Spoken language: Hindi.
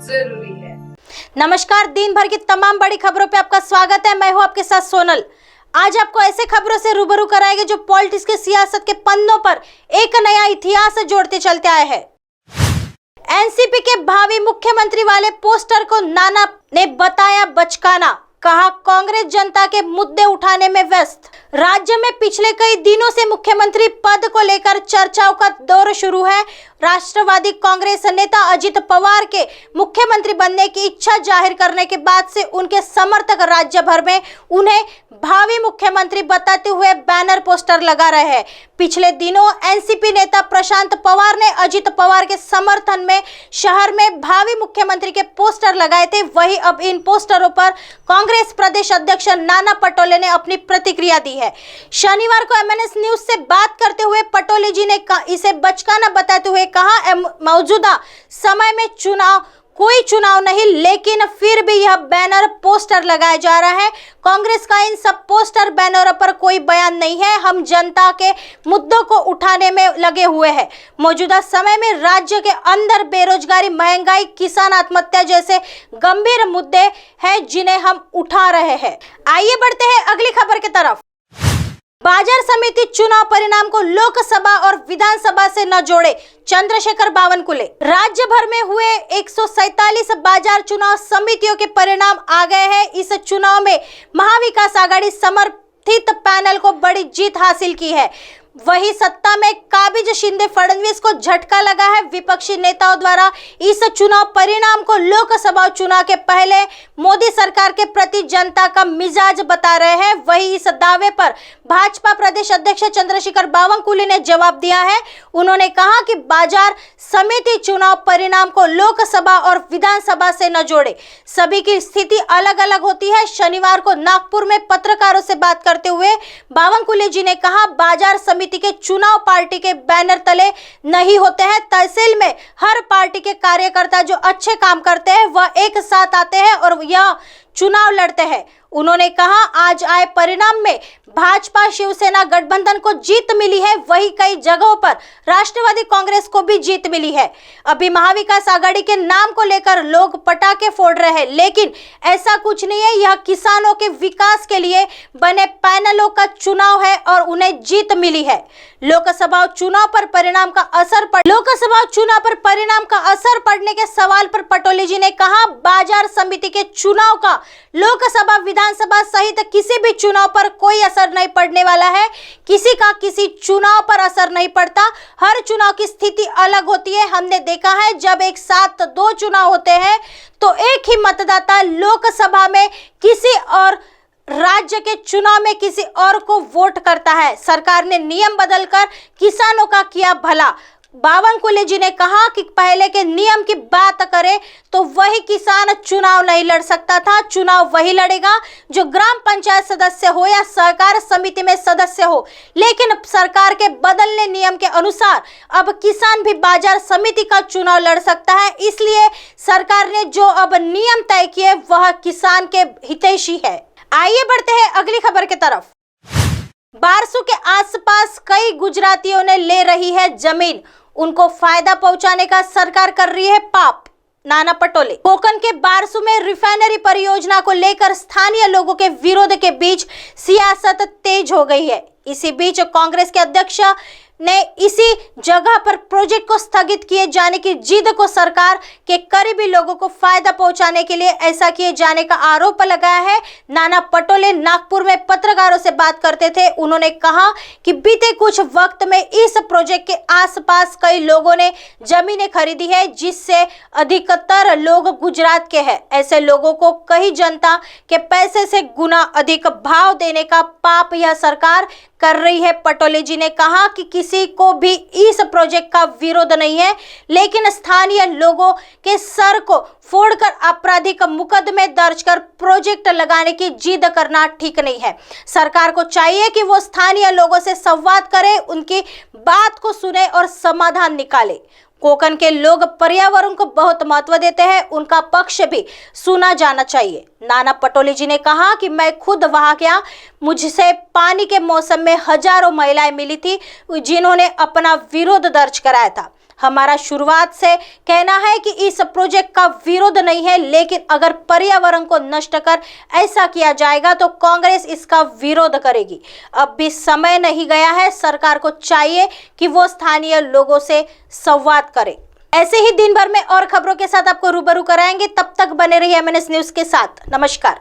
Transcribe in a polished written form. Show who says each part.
Speaker 1: जरूरी है।
Speaker 2: नमस्कार, दिन भर की तमाम बड़ी खबरों पे आपका स्वागत है। मैं हूं आपके साथ सोनल। आज आपको ऐसे खबरों से रूबरू कराएंगे जो पॉलिटिक्स के सियासत के पन्नों पर एक नया इतिहास जोड़ते चलते आए हैं। एनसीपी के भावी मुख्यमंत्री वाले पोस्टर को नाना ने बताया बचकाना, कहा कांग्रेस जनता के मुद्दे उठाने में व्यस्त। राज्य में पिछले कई दिनों से मुख्यमंत्री पद को लेकर चर्चाओं का दौर शुरू है। राष्ट्रवादी कांग्रेस नेता अजित पवार के मुख्यमंत्री बनने की इच्छा जाहिर करने के बाद से उनके समर्थक राज्य भर में उन्हें भावी मुख्यमंत्री बताते हुए बैनर पोस्टर लगा रहे हैं। पिछले दिनों एनसीपी नेता प्रशांत पवार ने अजित पवार के समर्थन में शहर में भावी मुख्यमंत्री के पोस्टर लगाए थे। वहीं अब इन पोस्टरों पर कांग्रेस प्रदेश अध्यक्ष नाना पटोले ने अपनी प्रतिक्रिया दी है। शनिवार को एमएनएस न्यूज से बात करते हुए पटोले जी ने इसे बचकाना बताते हुए कहा, मौजूदा समय में कोई चुनाव नहीं, लेकिन फिर भी यह बैनर पोस्टर लगाया जा रहा है। कांग्रेस का इन सब पोस्टर बैनरों पर कोई बयान नहीं है। हम जनता के मुद्दों को उठाने में लगे हुए हैं। मौजूदा समय में राज्य के अंदर बेरोजगारी, महंगाई, किसान आत्महत्या जैसे गंभीर मुद्दे हैं जिन्हें हम उठा रहे हैं। आइए बढ़ते हैं अगली खबर की तरफ। बाजार समिति चुनाव परिणाम को लोकसभा और विधानसभा से न जोड़े, चंद्रशेखर बावनकुले। राज्य भर में हुए 147 बाजार चुनाव समितियों के परिणाम आ गए हैं। इस चुनाव में महाविकास आघाड़ी समर्थित पैनल को बड़ी जीत हासिल की है। वही सत्ता में काबिज शिंदे फडणवीस को झटका लगा है। विपक्षी नेताओं द्वारा इस चुनाव परिणाम को लोकसभा चुनाव के पहले मोदी सरकार के प्रति जनता का मिजाज बता रहे हैं। वही इस दावे पर भाजपा प्रदेश अध्यक्ष चंद्रशेखर बावनकुले ने जवाब दिया है। उन्होंने कहा कि बाजार समिति चुनाव परिणाम को लोकसभा और विधानसभा से न जोड़े, सभी की स्थिति अलग अलग होती है। शनिवार को नागपुर में पत्रकारों से बात करते हुए बावनकुले जी ने कहा, बाजार समिति के चुनाव पार्टी के बैनर तले नहीं होते हैं। तहसील में हर पार्टी के कार्यकर्ता जो अच्छे काम करते हैं वह एक साथ आते हैं और यह चुनाव लड़ते हैं। उन्होंने कहा, आज आए परिणाम में भाजपा शिवसेना गठबंधन को जीत मिली है, वही कई जगहों पर राष्ट्रवादी कांग्रेस को भी जीत मिली है। अभी महाविकास आघाड़ी के नाम को लेकर लोग पटाखे फोड़ रहे हैं, लेकिन ऐसा कुछ नहीं है। यह किसानों के विकास के लिए बने पैनलों का चुनाव है और उन्हें जीत मिली है। लोकसभा चुनाव पर परिणाम का असर पड़ने के सवाल पर पटोले जी ने कहा, बाजार समिति के चुनाव का लोकसभा, विधानसभा सहित किसी भी चुनाव पर कोई असर नहीं पड़ने वाला है। किसी का किसी चुनाव पर असर नहीं पड़ता। हर चुनाव की स्थिति अलग होती है। हमने देखा है जब एक साथ दो चुनाव होते हैं तो एक ही मतदाता लोकसभा में किसी और राज्य के चुनाव में किसी और को वोट करता है। सरकार ने नियम बदलकर किसानों का किया भला। बावनकुले जी ने कहा कि पहले के नियम की बात करें तो वही किसान चुनाव नहीं लड़ सकता था। चुनाव वही लड़ेगा जो ग्राम पंचायत सदस्य हो या सहकार समिति में सदस्य हो, लेकिन सरकार के बदलने नियम के अनुसार अब किसान भी बाजार समिति का चुनाव लड़ सकता है। इसलिए सरकार ने जो अब नियम तय किए वह किसान के हितैषी है। आइए बढ़ते हैं अगली खबर की तरफ। बारसू के आसपास कई गुजरातियों ने ले रही है जमीन, उनको फायदा पहुंचाने का सरकार कर रही है पाप, नाना पटोले। कोकण के बारसू में रिफाइनरी परियोजना को लेकर स्थानीय लोगों के विरोध के बीच सियासत तेज हो गई है। इसी बीच कांग्रेस के अध्यक्ष ने इसी जगह पर प्रोजेक्ट को स्थगित किए जाने की जिद को सरकार के करीबी लोगों को फायदा पहुंचाने के लिए ऐसा किए जाने का आरोप लगाया है। नाना पटोले नागपुर में पत्रकारों से बात करते थे। उन्होंने कहा कि बीते कुछ वक्त में इस प्रोजेक्ट के आसपास कई लोगों ने जमीनें खरीदी है, जिससे अधिकतर लोग गुजरात के हैं। ऐसे लोगों को कई जनता के पैसे से गुना अधिक भाव देने का पाप यह सरकार कर रही है। पटोले जी ने कहा कि किसी को भी इस प्रोजेक्ट का विरोध नहीं है, लेकिन स्थानीय लोगों के सर को फोड़कर आपराधिक मुकदमे दर्ज कर प्रोजेक्ट लगाने की जिद करना ठीक नहीं है। सरकार को चाहिए कि वो स्थानीय लोगों से संवाद करे, उनकी बात को सुने और समाधान निकाले। कोकण के लोग पर्यावरण को बहुत महत्व देते हैं, उनका पक्ष भी सुना जाना चाहिए। नाना पटोले जी ने कहा कि मैं खुद वहां गया, मुझसे पानी के मौसम में हजारों महिलाएं मिली थी जिन्होंने अपना विरोध दर्ज कराया था। हमारा शुरुआत से कहना है कि इस प्रोजेक्ट का विरोध नहीं है, लेकिन अगर पर्यावरण को नष्ट कर ऐसा किया जाएगा तो कांग्रेस इसका विरोध करेगी। अब भी समय नहीं गया है, सरकार को चाहिए कि वो स्थानीय लोगों से संवाद करे। ऐसे ही दिन भर में और खबरों के साथ आपको रूबरू कराएंगे। तब तक बने रहिए MNS न्यूज के साथ। नमस्कार।